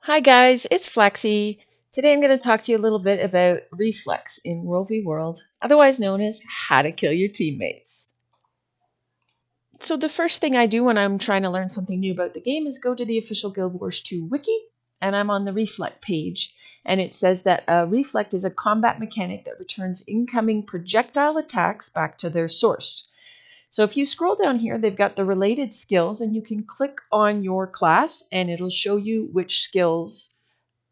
Hi guys, it's Flexi. Today I'm going to talk to you a little bit about Reflex in WvW, otherwise known as how to kill your teammates. So the first thing I do when I'm trying to learn something new about the game is go to the official Guild Wars 2 wiki, and I'm on the Reflect page, and it says that Reflect is a combat mechanic that returns incoming projectile attacks back to their source. So if you scroll down here, they've got the related skills, and you can click on your class and it'll show you which skills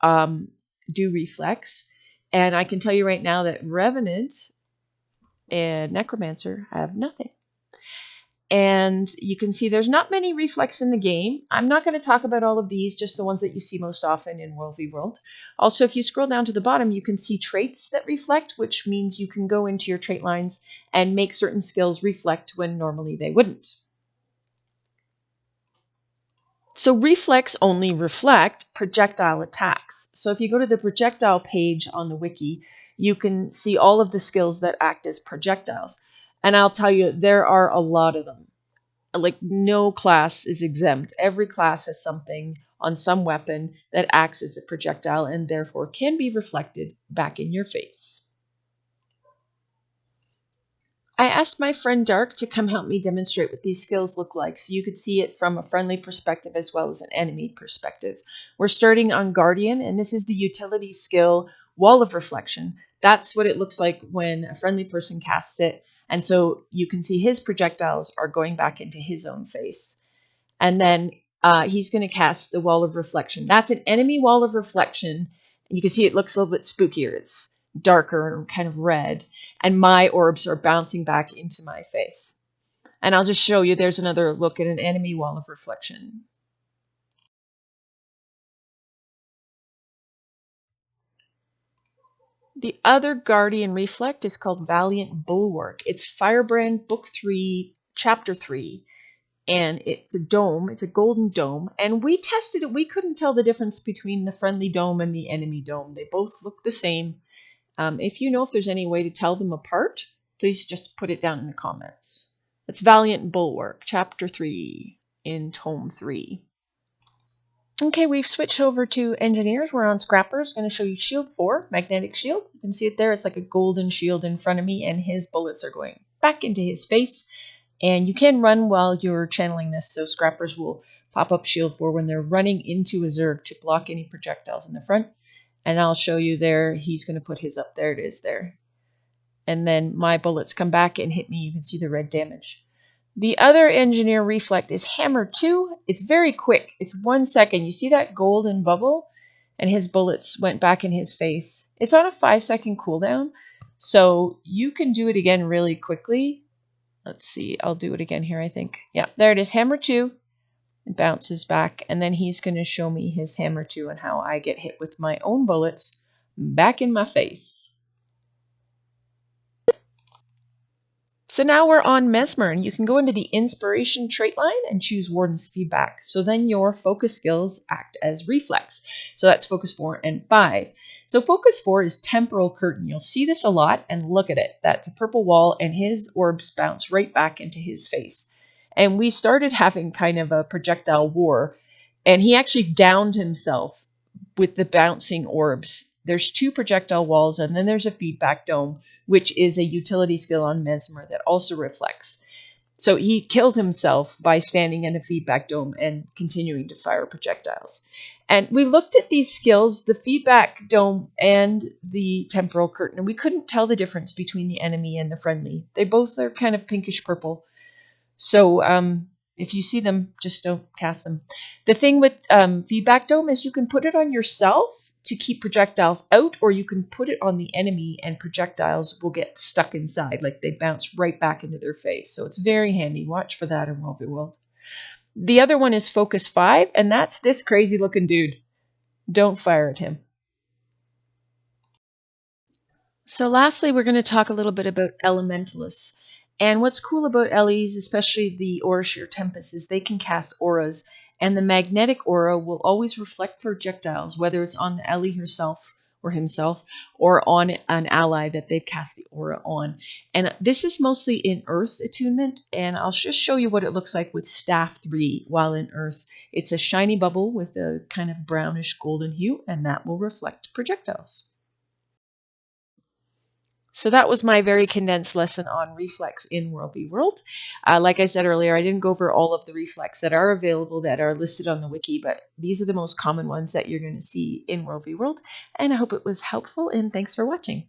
do reflex. And I can tell you right now that Revenant and Necromancer have nothing. And you can see there's not many reflex in the game. I'm not going to talk about all of these, just the ones that you see most often in World v World. Also, if you scroll down to the bottom, you can see traits that reflect, which means you can go into your trait lines and make certain skills reflect when normally they wouldn't. So reflex only reflect projectile attacks. So if you go to the projectile page on the wiki, you can see all of the skills that act as projectiles. And I'll tell you, there are a lot of them. Like no class is exempt. Every class has something on some weapon that acts as a projectile and therefore can be reflected back in your face. I asked my friend Dark to come help me demonstrate what these skills look like so you could see it from a friendly perspective as well as an enemy perspective. We're starting on Guardian, and this is the utility skill Wall of Reflection. That's what it looks like when a friendly person casts it, and so you can see his projectiles are going back into his own face. And then he's going to cast the Wall of Reflection. That's an enemy Wall of Reflection. You can see it looks a little bit spookier. It's darker and kind of red. And my orbs are bouncing back into my face. And I'll just show you, there's another look at an enemy Wall of Reflection. The other Guardian Reflect is called Valiant Bulwark. It's Firebrand Book 3, Chapter 3. And it's a dome. It's a golden dome. And we tested it. We couldn't tell the difference between the friendly dome and the enemy dome. They both look the same. If you know if there's any way to tell them apart, please just put it down in the comments. It's Valiant Bulwark, Chapter 3 in Tome 3. Okay, we've switched over to Engineers. We're on Scrappers. Going to show you Shield 4, Magnetic Shield. You can see it there. It's like a golden shield in front of me, and his bullets are going back into his face. And you can run while you're channeling this, so Scrappers will pop up Shield 4 when they're running into a Zerg to block any projectiles in the front. And I'll show you there, he's going to put his up there. It is there. And then my bullets come back and hit me. You can see the red damage. The other Engineer Reflect is Hammer 2. It's very quick. It's 1 second. You see that golden bubble? And his bullets went back in his face. It's on a 5-second cooldown, so you can do it again really quickly. Let's see. I'll do it again here, I think. Yeah, there it is. Hammer 2. It bounces back, and then he's going to show me his Hammer 2 and how I get hit with my own bullets back in my face. So now we're on Mesmer, and you can go into the Inspiration trait line and choose Warden's Feedback. So then your focus skills act as reflex. So that's focus 4 and 5. So focus 4 is Temporal Curtain. You'll see this a lot, and look at it. That's a purple wall, and his orbs bounce right back into his face. And we started having kind of a projectile war, and he actually downed himself with the bouncing orbs. There's 2 projectile walls, and then there's a feedback dome, which is a utility skill on Mesmer that also reflects. So he killed himself by standing in a feedback dome and continuing to fire projectiles. And we looked at these skills, the feedback dome and the temporal curtain, and we couldn't tell the difference between the enemy and the friendly. They both are kind of pinkish purple. So if you see them, just don't cast them. The thing with feedback dome is you can put it on yourself to keep projectiles out, or you can put it on the enemy and projectiles will get stuck inside, like they bounce right back into their face. So it's very handy. Watch for that in World v World. The other one is Focus 5, and that's this crazy looking dude. Don't fire at him. So lastly, we're going to talk a little bit about Elementalists. And what's cool about Ellies, especially the Aurasheer Tempest, is they can cast auras, and the magnetic aura will always reflect projectiles, whether it's on the Ellie herself or himself, or on an ally that they've cast the aura on. And this is mostly in Earth attunement, and I'll just show you what it looks like with Staff 3 while in Earth. It's a shiny bubble with a kind of brownish golden hue, and that will reflect projectiles. So that was my very condensed lesson on reflex in WvW. Like I said earlier, I didn't go over all of the reflex that are available that are listed on the wiki, but these are the most common ones that you're going to see in WvW. And I hope it was helpful, and thanks for watching.